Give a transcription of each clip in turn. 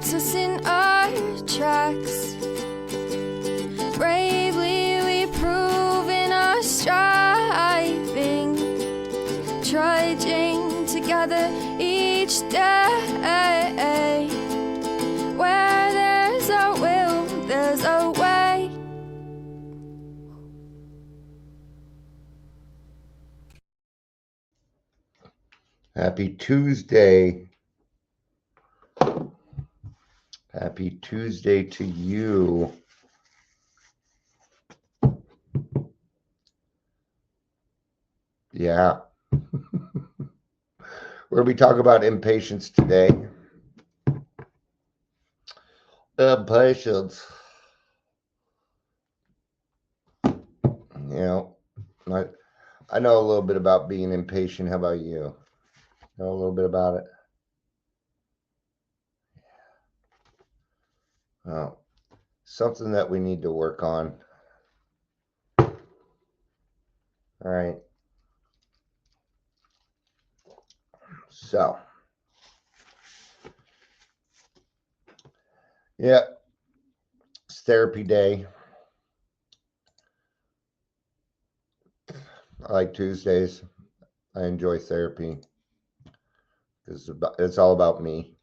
stops us in our tracks. Bravely we prove in our striving, trudging together each day. Where there's a will, there's a way. Happy Tuesday. Happy Tuesday to you. Yeah. We're going to be talking about impatience today. Impatience. You know, I know a little bit about being impatient. How about you? Know a little bit about it? Oh, something that we need to work on. All right. So, yeah, it's therapy day. I like Tuesdays. I enjoy therapy because it's all about me.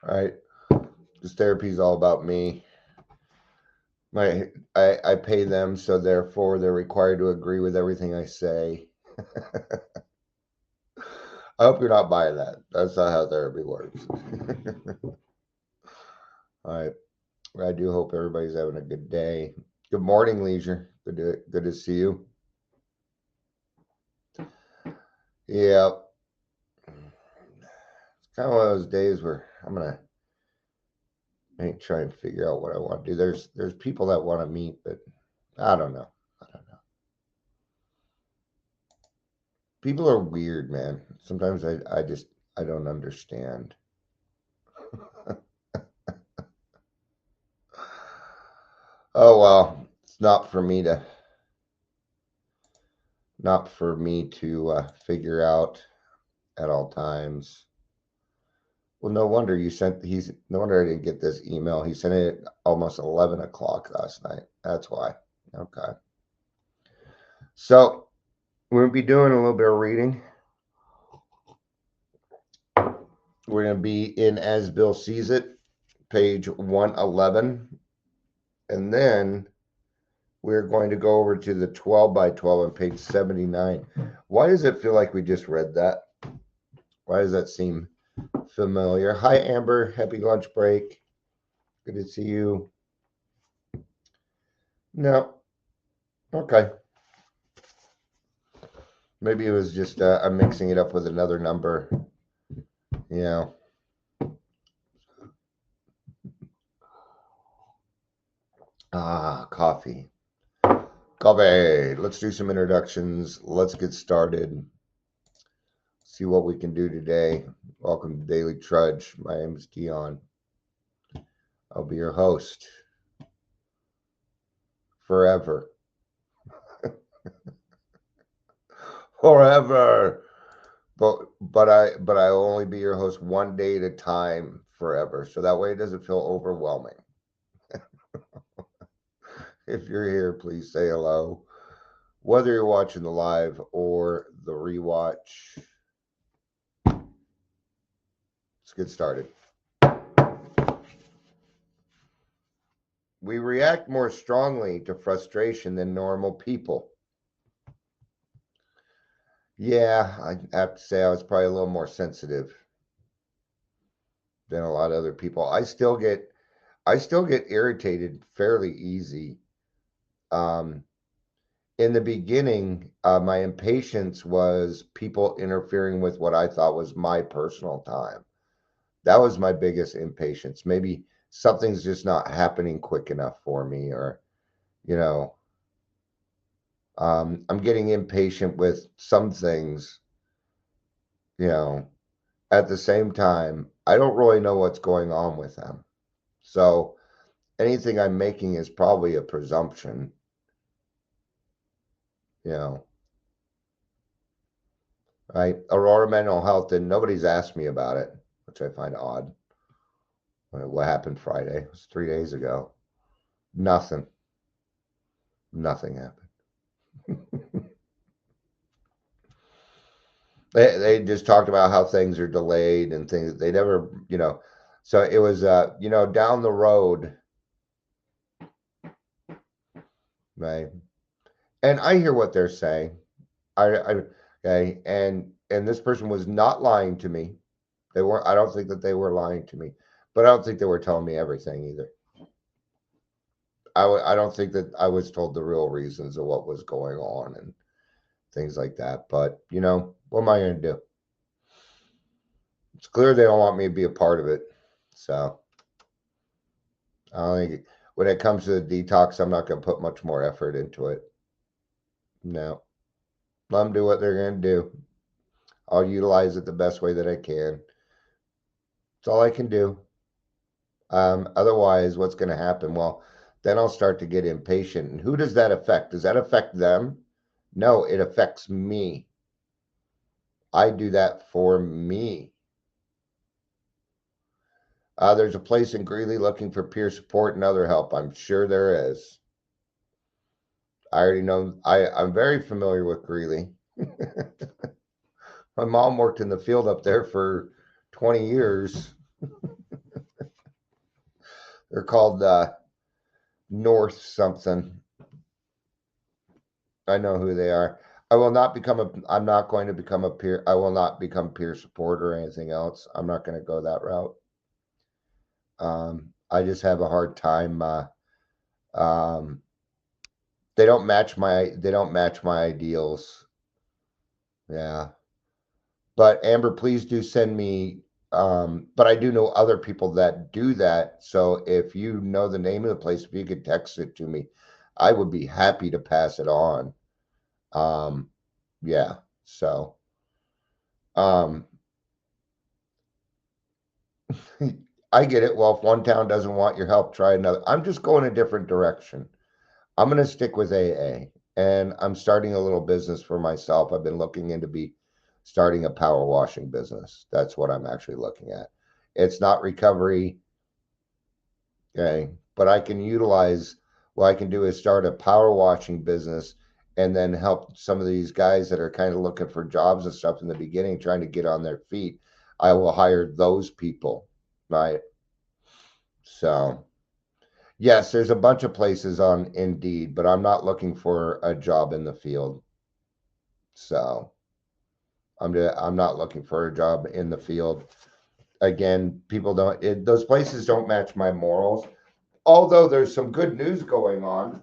All right. This therapy is all about me. I pay them, so therefore they're required to agree with everything I say. I hope you're not buying that. That's not how therapy works. All right. I do hope everybody's having a good day. Good morning, Leisure. Good to see you. Yeah. It's kind of one of those days where I ain't trying to figure out what I want to do. There's people that want to meet, but I don't know. People are weird, man. Sometimes I don't understand. Oh well, it's not for me to figure out at all times. Well, no wonder no wonder I didn't get this email. He sent it at almost 11 o'clock last night. That's why. Okay. So we're gonna be doing a little bit of reading. We're gonna be in As Bill Sees It, page 111. And then we're going to go over to the 12 by 12 on page 79. Why does it feel like we just read that? Why does that seem familiar? Hi, Amber. Happy lunch break. Good to see you. No. Okay. Maybe it was just I'm mixing it up with another number. You know. Coffee. Coffee. Let's do some introductions. Let's get started. See what we can do today. Welcome to Daily Trudge. My name is Dion. I'll be your host forever. Forever. But I'll only be your host one day at a time forever. So that way it doesn't feel overwhelming. If you're here, please say hello. Whether you're watching the live or the rewatch. Let's get started. We react more strongly to frustration than normal people. Yeah, I have to say I was probably a little more sensitive than a lot of other people. I still get irritated fairly easy. In the beginning, my impatience was people interfering with what I thought was my personal time. That was my biggest impatience. Maybe something's just not happening quick enough for me, or, you know, I'm getting impatient with some things, you know, at the same time, I don't really know what's going on with them. So anything I'm making is probably a presumption, you know. right? Aurora Mental Health, and nobody's asked me about it, which I find odd. What happened Friday? It was 3 days ago. Nothing. Nothing happened. They just talked about how things are delayed and things. They never, So it was, down the road, right? And I hear what they're saying. Okay, and this person was not lying to me. They weren't. I don't think that they were lying to me, but I don't think they were telling me everything either. I don't think that I was told the real reasons of what was going on and things like that. But what am I going to do? It's clear they don't want me to be a part of it. So I don't think when it comes to the detox, I'm not going to put much more effort into it. No, let them do what they're going to do. I'll utilize it the best way that I can. That's all I can do. Otherwise, what's going to happen? Well, then I'll start to get impatient. And who does that affect? Does that affect them? No, it affects me. I do that for me. There's a place in Greeley looking for peer support and other help. I'm sure there is. I already know. I'm very familiar with Greeley. My mom worked in the field up there for 20 years. They're called North something. I know who they are. I'm not going to become a peer. I will not become peer support or anything else. I'm not going to go that route. I just have a hard time. They don't match my ideals. Yeah. But Amber, please do send me, but I do know other people that do that. So if you know the name of the place, if you could text it to me, I would be happy to pass it on. Yeah. So, um, I get it. Well, if one town doesn't want your help, try another. I'm just going a different direction. I'm going to stick with AA, and I'm starting a little business for myself. I've been looking into starting a power washing business. That's what I'm actually looking at. It's not recovery, okay, but I can utilize what I can do is start a power washing business and then help some of these guys that are kind of looking for jobs and stuff in the beginning, trying to get on their feet. I will hire those people, right? So, yes, there's a bunch of places on Indeed, but I'm not looking for a job in the field. So, I'm not looking for a job in the field. Again, those places don't match my morals. Although there's some good news going on.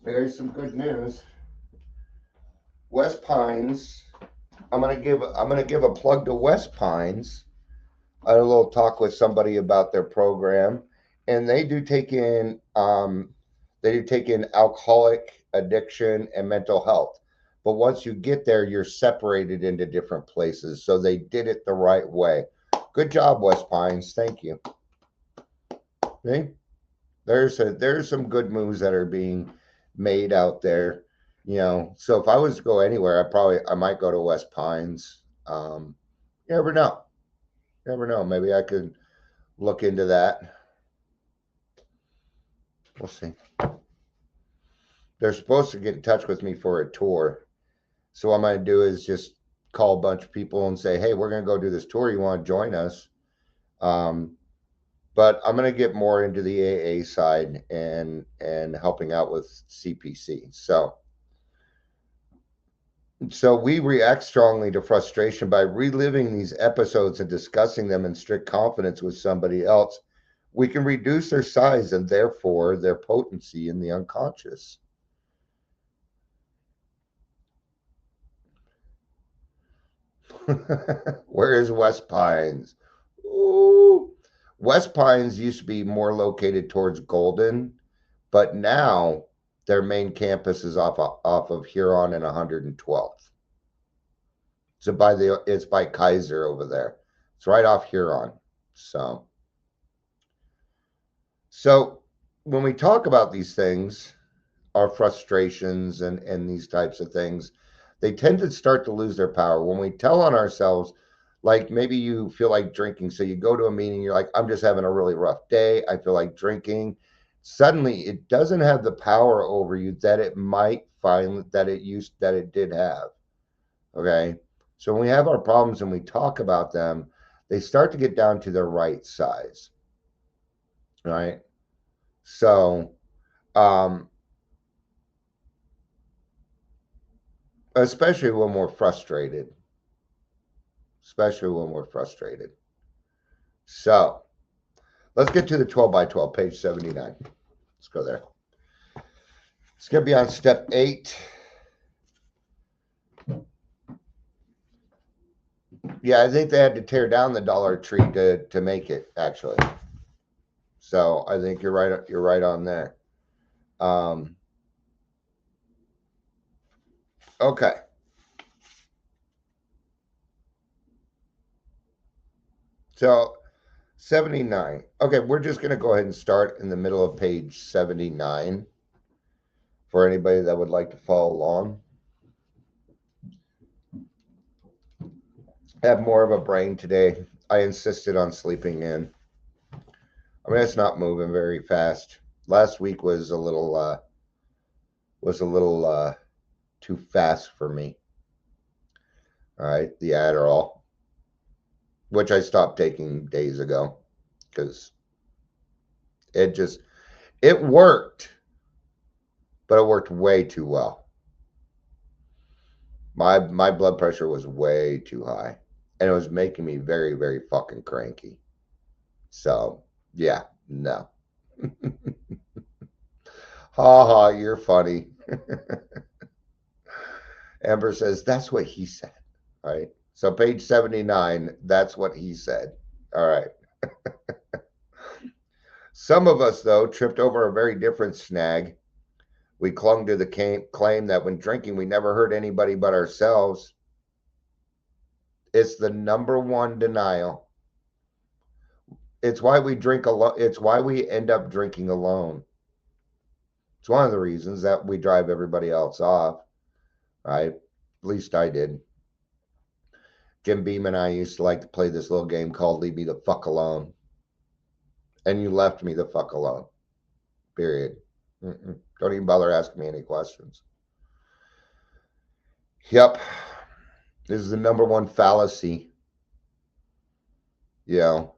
There's some good news. West Pines. I'm gonna give a plug to West Pines. I had a little talk with somebody about their program, and they do take in alcoholic addiction and mental health. But once you get there, you're separated into different places. So they did it the right way. Good job, West Pines. Thank you. See? There's some good moves that are being made out there. So if I was to go anywhere, I might go to West Pines. You never know. You never know. Maybe I could look into that. We'll see. They're supposed to get in touch with me for a tour. So what I'm going to do is just call a bunch of people and say, hey, we're going to go do this tour. You want to join us? But I'm going to get more into the AA side and helping out with CPC. So we react strongly to frustration by reliving these episodes and discussing them in strict confidence with somebody else. We can reduce their size and therefore their potency in the unconscious. Where is West Pines? Ooh. West Pines used to be more located towards Golden, but now their main campus is off of Huron and 112th. So it's by Kaiser over there. It's right off Huron. So when we talk about these things, our frustrations and these types of things, they tend to start to lose their power. When we tell on ourselves, like maybe you feel like drinking, so you go to a meeting, you're like, I'm just having a really rough day, I feel like drinking. Suddenly it doesn't have the power over you that it might find that it did have. Okay. So when we have our problems and we talk about them, they start to get down to their right size. Right. So especially when we're frustrated. Especially when we're frustrated. So let's get to the 12 by 12, page 79. Let's go there. It's going to be on step 8. Yeah, I think they had to tear down the Dollar Tree to make it, actually. So I think you're right. You're right on there. Okay. So 79. Okay, we're just going to go ahead and start in the middle of page 79 for anybody that would like to follow along. I have more of a brain today. I insisted on sleeping in. I mean, it's not moving very fast. Last week was a little too fast for me. All right, the Adderall, which I stopped taking days ago because it worked, but it worked way too well. My blood pressure was way too high, and it was making me very, very fucking cranky. So yeah, no. Ha ha, you're funny. Amber says that's what he said. All right. So page 79, that's what he said. All right. Some of us, though, tripped over a very different snag. We clung to the claim that when drinking, we never hurt anybody but ourselves. It's the number one denial. It's why we drink alone. It's why we end up drinking alone. It's one of the reasons that we drive everybody else off, right? At least I did. Jim Beam and I used to like to play this little game called Leave Me the Fuck Alone. And you left me the fuck alone. Period. Don't even bother asking me any questions. Yep. This is the number one fallacy. You know,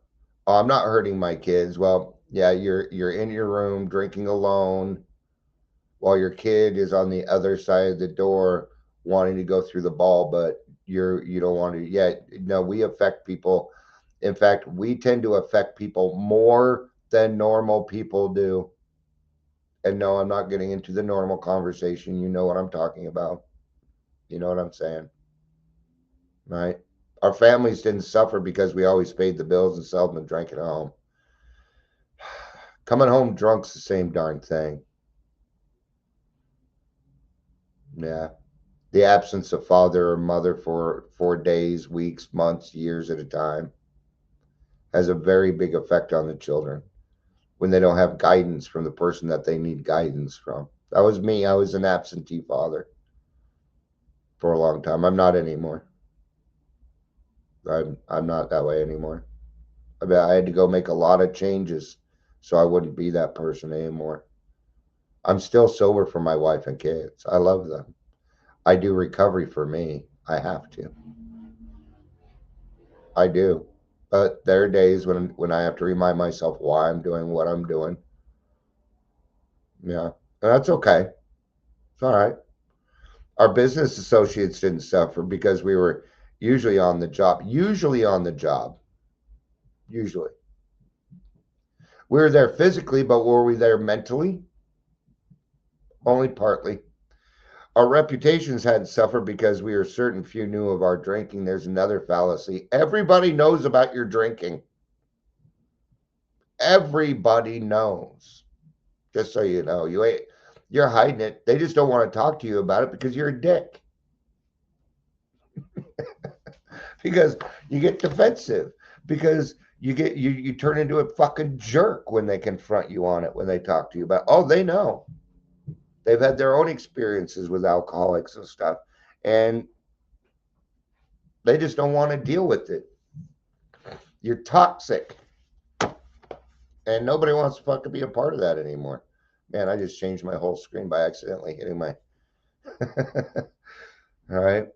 oh, I'm not hurting my kids. Well, yeah, you're in your room drinking alone while your kid is on the other side of the door wanting to go through the ball, but you don't want to. Yeah, no, we affect people. In fact, we tend to affect people more than normal people do. And no, I'm not getting into the normal conversation. You know what I'm talking about. You know what I'm saying? Right? Our families didn't suffer because we always paid the bills and seldom and drank at home. Coming home drunk's the same darn thing. Yeah. The absence of father or mother for days, weeks, months, years at a time has a very big effect on the children when they don't have guidance from the person that they need guidance from. That was me. I was an absentee father for a long time. I'm not anymore. I'm not that way anymore. I mean, I had to go make a lot of changes so I wouldn't be that person anymore. I'm still sober for my wife and kids. I love them. I do recovery for me. I have to. I do. But there are days when I have to remind myself why I'm doing what I'm doing. Yeah. And that's okay. It's all right. Our business associates didn't suffer because we were usually on the job. Usually on the job. Usually. We were there physically, but were we there mentally? Only partly. Our reputations hadn't suffered because we were certain few knew of our drinking. There's another fallacy. Everybody knows about your drinking. Everybody knows. Just so you know, you're hiding it. They just don't want to talk to you about it because you're a dick. Because you get defensive. Because you turn into a fucking jerk when they confront you on it, when they talk to you about, oh, they know. They've had their own experiences with alcoholics and stuff. and they just don't want to deal with it. You're toxic. And nobody wants to fucking be a part of that anymore. Man, I just changed my whole screen by accidentally hitting my. All right.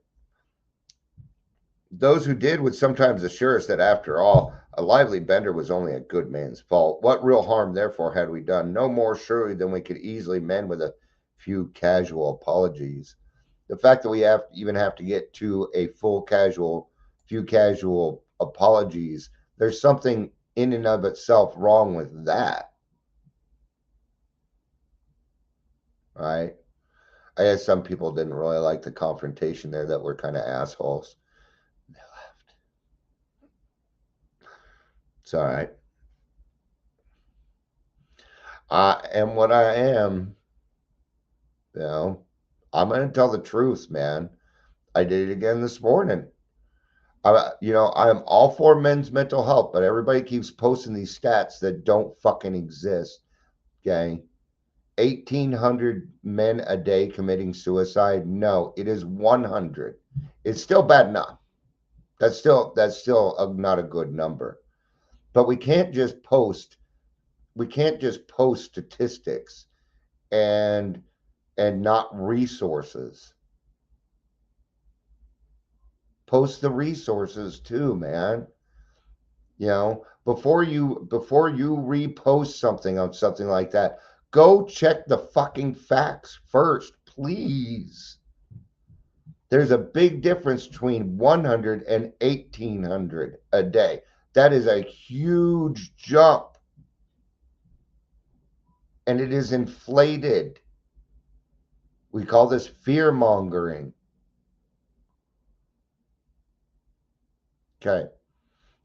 Those who did would sometimes assure us that after all, a lively bender was only a good man's fault. What real harm, therefore, had we done? No more surely than we could easily mend with a few casual apologies. The fact that we even have to get to a few casual apologies, there's something in and of itself wrong with that. Right? I guess some people didn't really like the confrontation there that were kind of assholes. They left. It's all right. I am what I am. You know, I'm going to tell the truth, man. I did it again this morning. I'm all for men's mental health, but everybody keeps posting these stats that don't fucking exist. Okay. 1,800 men a day committing suicide. No, it is 100. It's still bad enough. That's still not a good number. But we can't just post statistics and not resources. Post the resources too, man. Before you repost something on something like that, go check the fucking facts first, please. There's a big difference between 100 and 1,800 a day. That is a huge jump. And it is inflated. We call this fear mongering. Okay.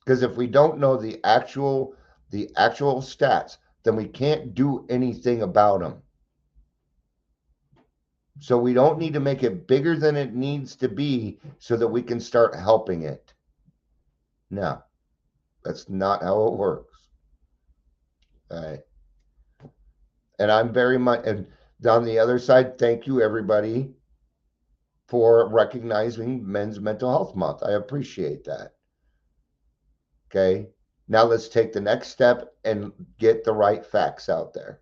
Because if we don't know the actual stats, then we can't do anything about them. So we don't need to make it bigger than it needs to be so that we can start helping it. No, that's not how it works. All right. And I'm very much, and on the other side, thank you everybody for recognizing Men's Mental Health Month. I appreciate that. Okay. Now let's take the next step and get the right facts out there.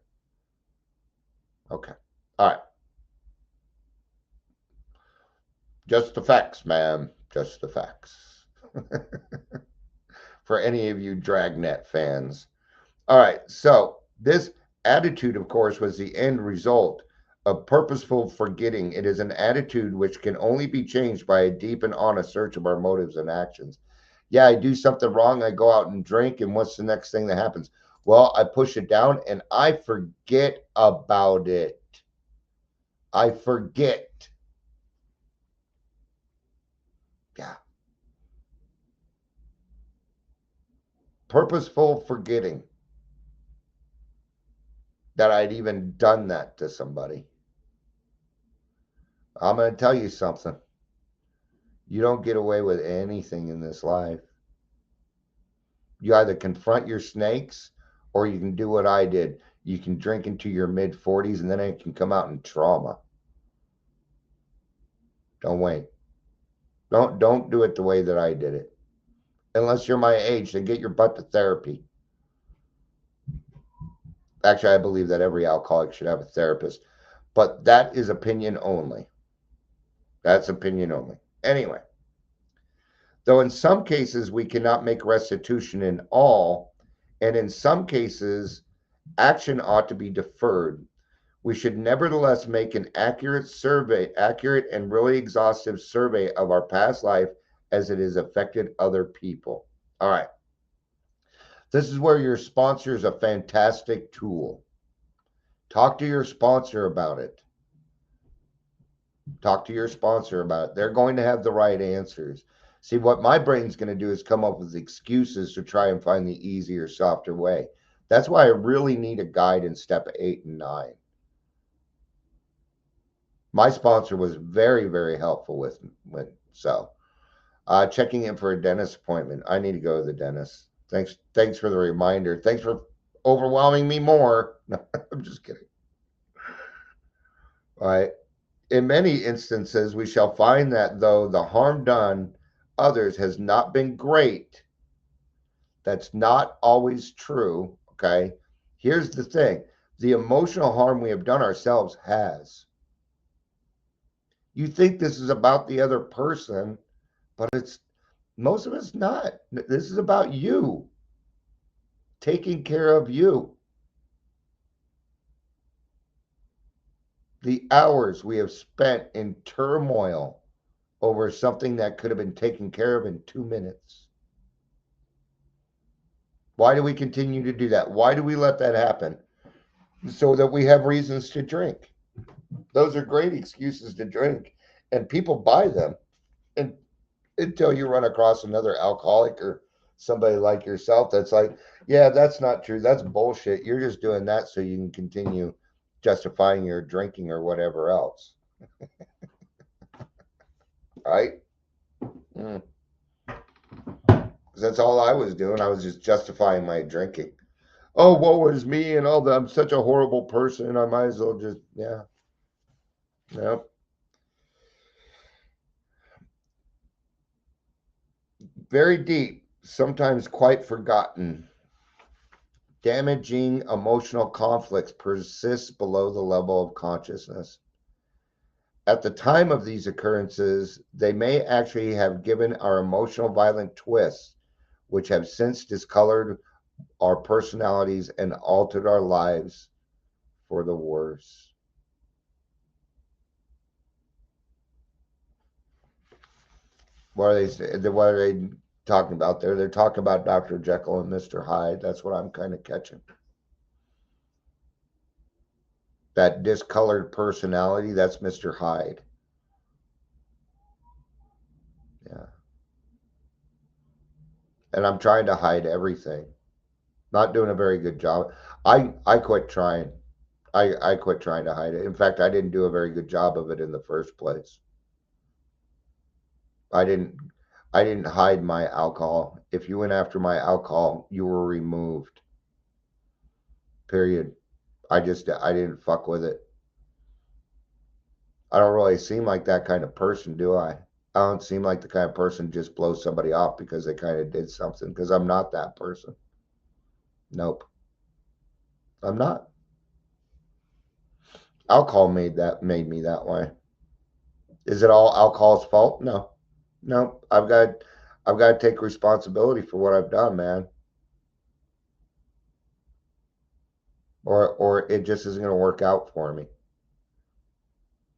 Okay. All right. Just the facts, man. Just the facts. For any of you Dragnet fans. All right. So this attitude, of course, was the end result of purposeful forgetting. It is an attitude which can only be changed by a deep and honest search of our motives and actions. Yeah, I do something wrong. I go out and drink, and what's the next thing that happens? Well, I push it down and I forget about it. I forget. Yeah. Purposeful forgetting that I'd even done that to somebody. I'm going to tell you something. You don't get away with anything in this life. You either confront your snakes or you can do what I did. You can drink into your mid 40s and then it can come out in trauma. Don't wait. Don't do it the way that I did it. Unless you're my age, then get your butt to therapy. Actually, I believe that every alcoholic should have a therapist, but that is opinion only. That's opinion only. Anyway, though in some cases we cannot make restitution in all, and in some cases action ought to be deferred, we should nevertheless make an accurate and really exhaustive survey of our past life as it has affected other people. All right. This is where your sponsor is a fantastic tool. Talk to your sponsor about it. Talk to your sponsor about it. They're going to have the right answers. See, what my brain's going to do is come up with excuses to try and find the easier, softer way. That's why I really need a guide in step 8 and 9. My sponsor was very, very helpful with so. Checking in for a dentist appointment. I need to go to the dentist. Thanks for the reminder. Thanks for overwhelming me more. No, I'm just kidding. All right. In many instances, we shall find that though the harm done others has not been great, that's not always true. Okay. Here's the thing, the emotional harm we have done ourselves has. You think this is about the other person, but it's most of it's not. This is about you taking care of you. The hours we have spent in turmoil over something that could have been taken care of in 2 minutes. Why do we continue to do that? Why do we let that happen? So that we have reasons to drink. Those are great excuses to drink, and people buy them. And until you run across another alcoholic or somebody like yourself that's like, yeah, that's not true. That's bullshit. You're just doing that so you can continue justifying your drinking or whatever else. Right? Mm. That's all I was doing. I was just justifying my drinking. Oh, woe is me and all that. I'm such a horrible person. I might as well just, yeah. Yep. Very deep, sometimes quite forgotten. Damaging emotional conflicts persist below the level of consciousness. At the time of these occurrences, they may actually have given our emotional violent twists, which have since discolored our personalities and altered our lives for the worse. What are they talking about there? They're talking about Dr. Jekyll and Mr. Hyde. That's what I'm kind of catching. That discolored personality, that's Mr. Hyde. Yeah. And I'm trying to hide everything. Not doing a very good job. I quit trying. I quit trying to hide it. In fact, I didn't do a very good job of it in the first place. I didn't hide my alcohol. If you went after my alcohol, you were removed. Period. I didn't fuck with it. I don't really seem like that kind of person, do I? I don't seem like the kind of person just blows somebody off because they kind of did something, because I'm not that person. Nope. I'm not. Alcohol made me that way. Is it all alcohol's fault? No. No. I've got to take responsibility for what I've done, man. Or it just isn't going to work out for me.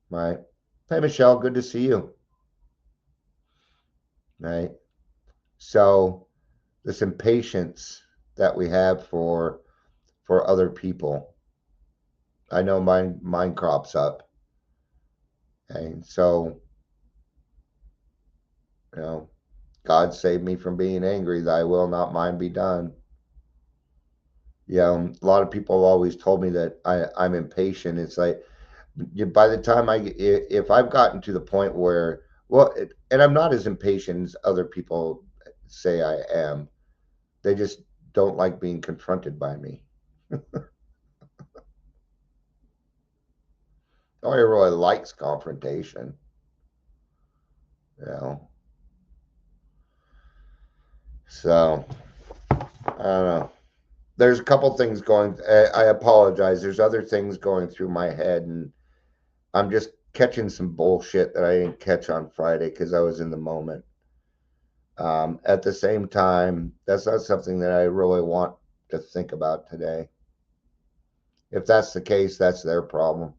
Right? Hey Michelle, good to see you. Right? So this impatience that we have for other people. I know mine crops up. And so, you know, God save me from being angry, thy will, not mine, be done. A lot of people have always told me that I'm impatient. It's like, by the time if I've gotten to the point where, well, and I'm not as impatient as other people say I am, they just don't like being confronted by me. Nobody really likes confrontation, you know. So, I don't know. There's a couple things going. I apologize. There's other things going through my head, and I'm just catching some bullshit that I didn't catch on Friday because I was in the moment. At the same time, that's not something that I really want to think about today. If that's the case, that's their problem.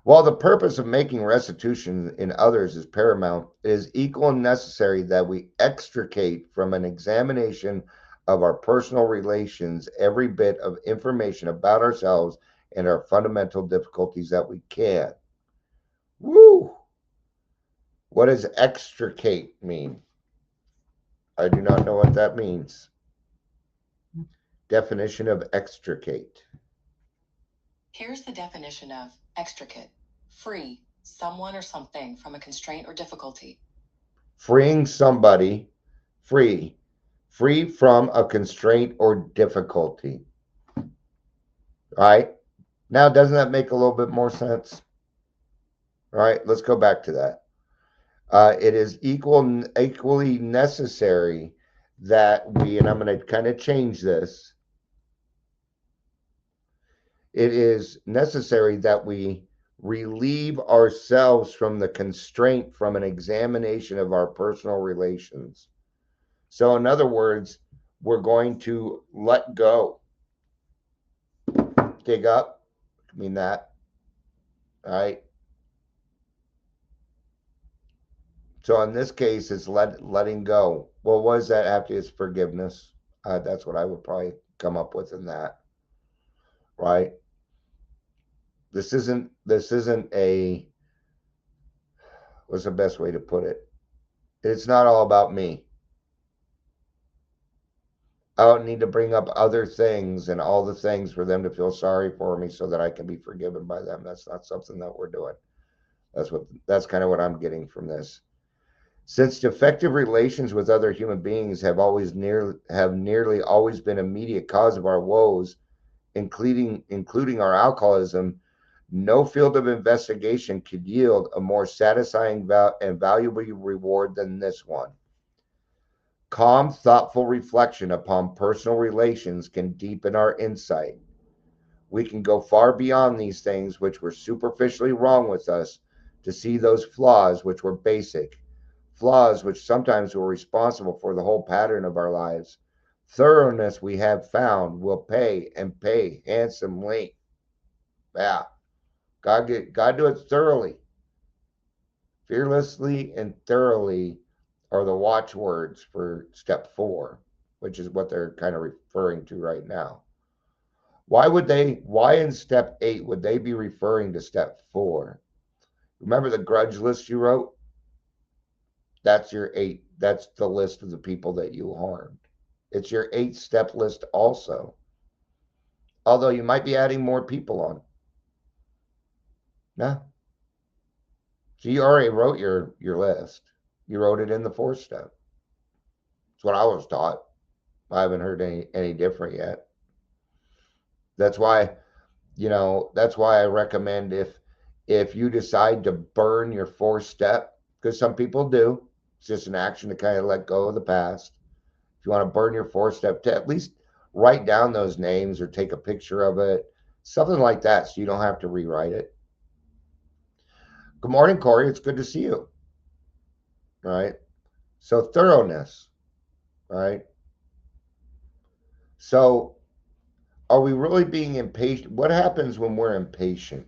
While the purpose of making restitution in others is paramount, it is equal and necessary that we extricate from an examination of our personal relations every bit of information about ourselves and our fundamental difficulties that we can. Woo! What does extricate mean? I do not know what that means. Definition of extricate. Here's the definition of extricate. Free someone or something from a constraint or difficulty. Freeing somebody, free from a constraint or difficulty. Right? Now, doesn't that make a little bit more sense? All right, let's go back to that. It is equally necessary that we, and I'm going to kind of change this. It is necessary that we relieve ourselves from the constraint from an examination of our personal relations. So, in other words, we're going to let go. Dig up, I mean that, all right? So in this case, it's letting go. Well, what does that have to? It's forgiveness. That's what I would probably come up with in that, right? This isn't a, what's the best way to put it? It's not all about me. I don't need to bring up other things and all the things for them to feel sorry for me so that I can be forgiven by them. That's not something that we're doing. That's kind of what I'm getting from this. Since defective relations with other human beings have nearly always been immediate cause of our woes, including our alcoholism, no field of investigation could yield a more satisfying and valuable reward than this one. Calm, thoughtful reflection upon personal relations can deepen our insight. We can go far beyond these things which were superficially wrong with us to see those flaws which were basic, flaws which sometimes were responsible for the whole pattern of our lives. Thoroughness, we have found, will pay and pay handsomely. Yeah, God do it thoroughly. Fearlessly and thoroughly are the watchwords for step 4, which is what they're kind of referring to right now. Why in step 8 would they be referring to step 4? Remember the grudge list you wrote? That's your 8. That's the list of the people that you harmed. It's your 8-step list also. Although you might be adding more people on. No. So you already wrote your list. You wrote it in the 4th step. That's what I was taught. I haven't heard any different yet. That's why, that's why I recommend if you decide to burn your 4th step, because some people do, it's just an action to kind of let go of the past. If you want to burn your 4th step, to at least write down those names or take a picture of it, something like that, so you don't have to rewrite it. Good morning, Corey. It's good to see you. All right. So thoroughness. All right. So are we really being impatient? What happens when we're impatient?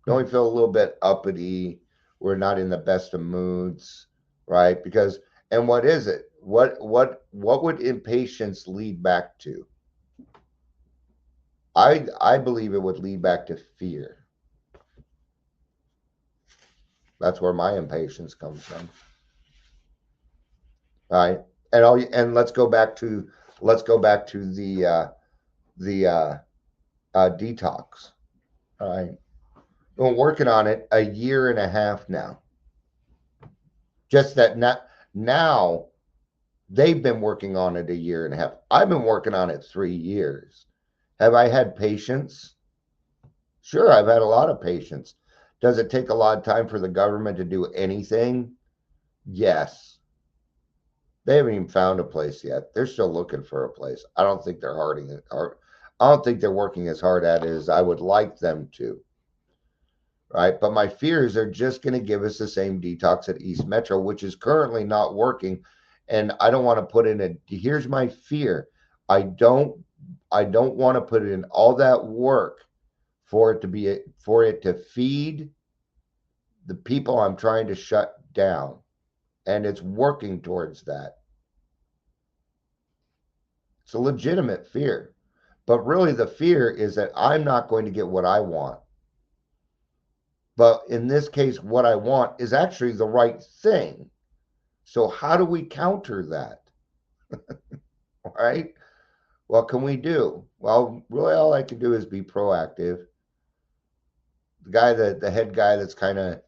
Don't we feel a little bit uppity? We're not in the best of moods, right? Because, and what is it? What would impatience lead back to? I believe it would lead back to fear. That's where my impatience comes from. All right. And let's go back to the detox. All right. Been working on it a year and a half now. Just that now they've been working on it a year and a half. I've been working on it 3 years. Have I had patience? Sure, I've had a lot of patience. Does it take a lot of time for the government to do anything? Yes. They haven't even found a place yet. They're still looking for a place. I don't think they're I don't think they're working as hard at it as I would like them to. Right? But my fears are just going to give us the same detox at East Metro, which is currently not working. And I don't want to put in here's my fear. I don't want to put in all that work for it to feed the people I'm trying to shut down. And it's working towards that. It's a legitimate fear. But really the fear is that I'm not going to get what I want. But in this case, what I want is actually the right thing. So how do we counter that? All right. What can we do? Well, really all I can do is be proactive. The head guy that's kind of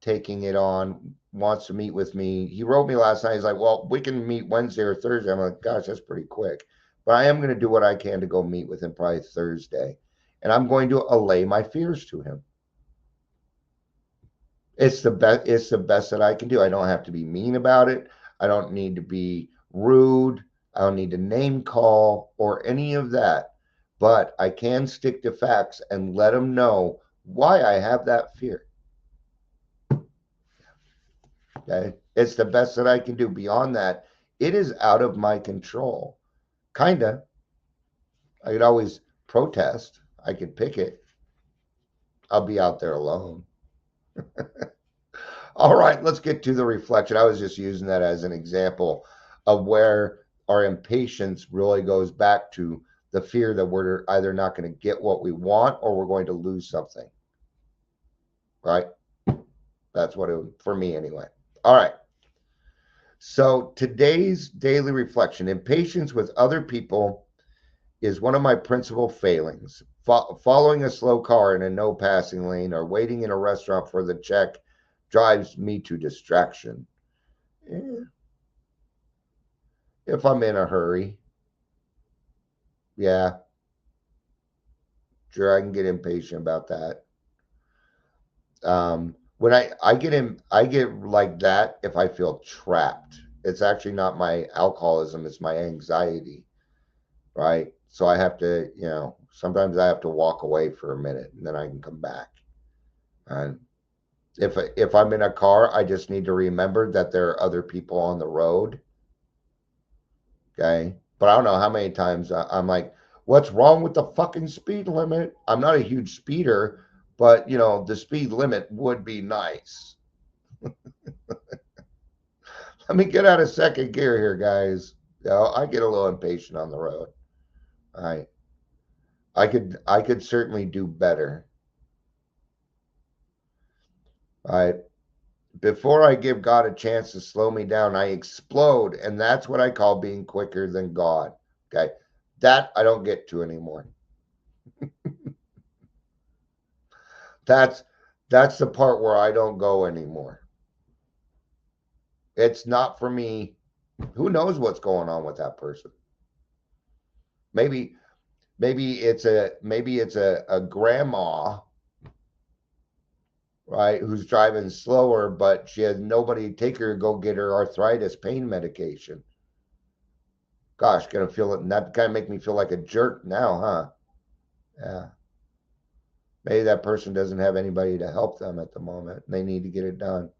taking it on wants to meet with me. He wrote me last night. He's like, well, we can meet Wednesday or Thursday. I'm like, gosh, that's pretty quick. But I am going to do what I can to go meet with him probably Thursday. and I'm going to allay my fears to him. It's the best that I can do. I don't have to be mean about it. I don't need to be rude. I don't need to name call or any of that. But I can stick to facts and let them know why I have that fear. Okay? It's the best that I can do. Beyond that, it is out of my control. Kinda. I could always protest. I could picket. I'll be out there alone. All right, let's get to the reflection. I was just using that as an example of where our impatience really goes back to the fear that we're either not going to get what we want or we're going to lose something. Right? That's what it, for me anyway. All right. So today's daily reflection: impatience with other people is one of my principal failings. Following a slow car in a no passing lane or waiting in a restaurant for the check drives me to distraction. If I'm in a hurry, yeah, sure, I can get impatient about that. When I get like that if I feel trapped. It's actually not my alcoholism, it's my anxiety, right? So I have to, sometimes I have to walk away for a minute and then I can come back. And if I'm in a car, I just need to remember that there are other people on the road. Okay. But I don't know how many times I'm like, what's wrong with the fucking speed limit? I'm not a huge speeder, but the speed limit would be nice. Let me get out of second gear here, guys. I get a little impatient on the road. All right. I could certainly do better. All right. Before I give God a chance to slow me down, I explode, and that's what I call being quicker than God. Okay. That I don't get to anymore. That's the part where I don't go anymore. It's not for me. Who knows what's going on with that person? Maybe it's a grandma, right, who's driving slower, but she has nobody to take her to go get her arthritis pain medication. Gosh, gonna feel it, and that kind of make me feel like a jerk now, huh? Yeah. Maybe that person doesn't have anybody to help them at the moment. They need to get it done.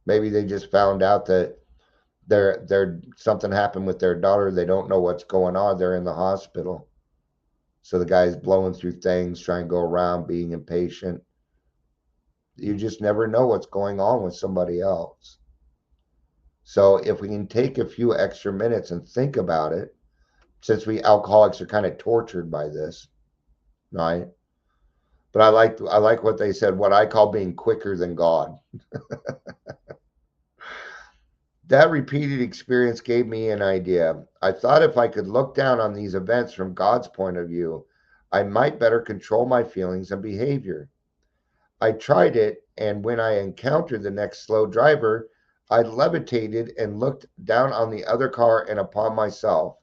Maybe they just found out that they're something happened with their daughter. They don't know what's going on. They're in the hospital. So the guy's blowing through things, trying to go around, being impatient. You just never know what's going on with somebody else. So if we can take a few extra minutes and think about it, since we alcoholics are kind of tortured by this, right? But I like what they said, what I call being quicker than God. That repeated experience gave me an idea. I thought if I could look down on these events from God's point of view, I might better control my feelings and behavior. I tried it, and when I encountered the next slow driver, I levitated and looked down on the other car and upon myself.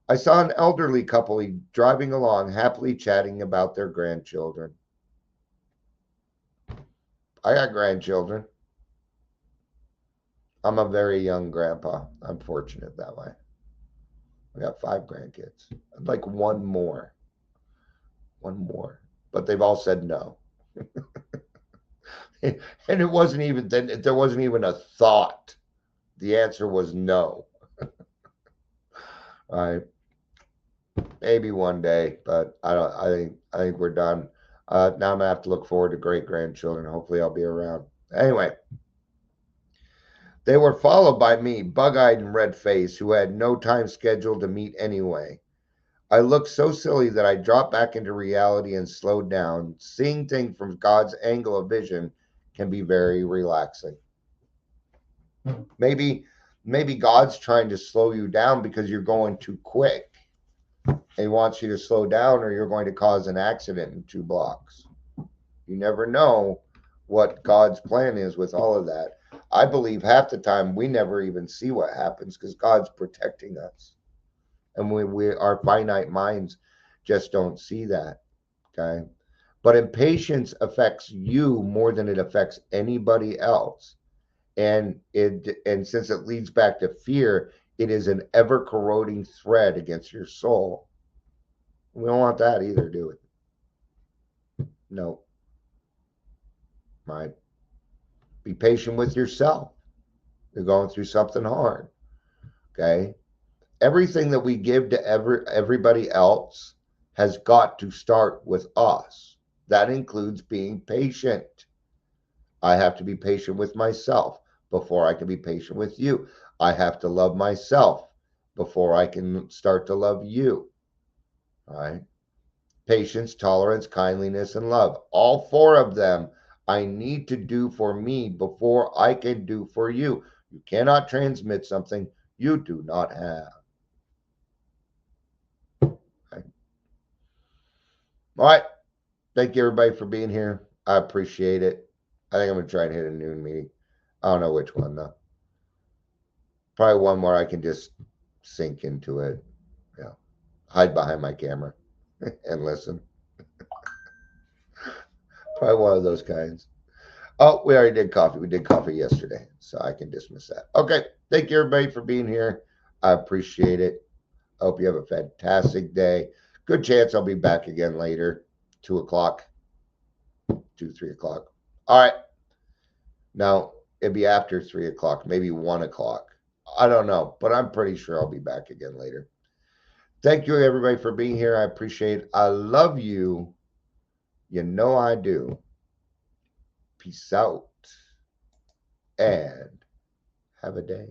I saw an elderly couple driving along, happily chatting about their grandchildren. I got grandchildren. I'm a very young grandpa. I'm fortunate that way. I got 5 grandkids. I'd like one more. But they've all said no. And there wasn't even a thought. The answer was no. All right. Maybe one day, but I think we're done. Now I'm gonna have to look forward to great grandchildren. Hopefully I'll be around. Anyway. They were followed by me, bug-eyed and red-faced, who had no time scheduled to meet anyway. I looked so silly that I dropped back into reality and slowed down. Seeing things from God's angle of vision can be very relaxing. Maybe God's trying to slow you down because you're going too quick. He wants you to slow down or you're going to cause an accident in 2 blocks. You never know what God's plan is with all of that. I believe half the time we never even see what happens because God's protecting us. And our finite minds just don't see that. Okay. But impatience affects you more than it affects anybody else. And since it leads back to fear, it is an ever corroding thread against your soul. We don't want that either, do we? No. Right. Be patient with yourself. You're going through something hard. Okay. Everything that we give to everybody else has got to start with us. That includes being patient. I have to be patient with myself before I can be patient with you. I have to love myself before I can start to love you. All right. Patience, tolerance, kindliness, and love. All four of them I need to do for me before I can do for you. You cannot transmit something you do not have. Okay. All right. Thank you, everybody, for being here. I appreciate it. I think I'm going to try and hit a noon meeting. I don't know which one, though. Probably one where I can just sink into it. Yeah. Hide behind my camera and listen. Probably one of those kinds. Oh, we already did coffee. We did coffee yesterday, so I can dismiss that. Okay. Thank you, everybody, for being here. I appreciate it. I hope you have a fantastic day. Good chance I'll be back again later, 2 o'clock, 3 o'clock. All right. Now, it'd be after 3 o'clock, maybe 1 o'clock. I don't know, but I'm pretty sure I'll be back again later. Thank you, everybody, for being here. I appreciate it. I love you. You know I do. Peace out and have a day.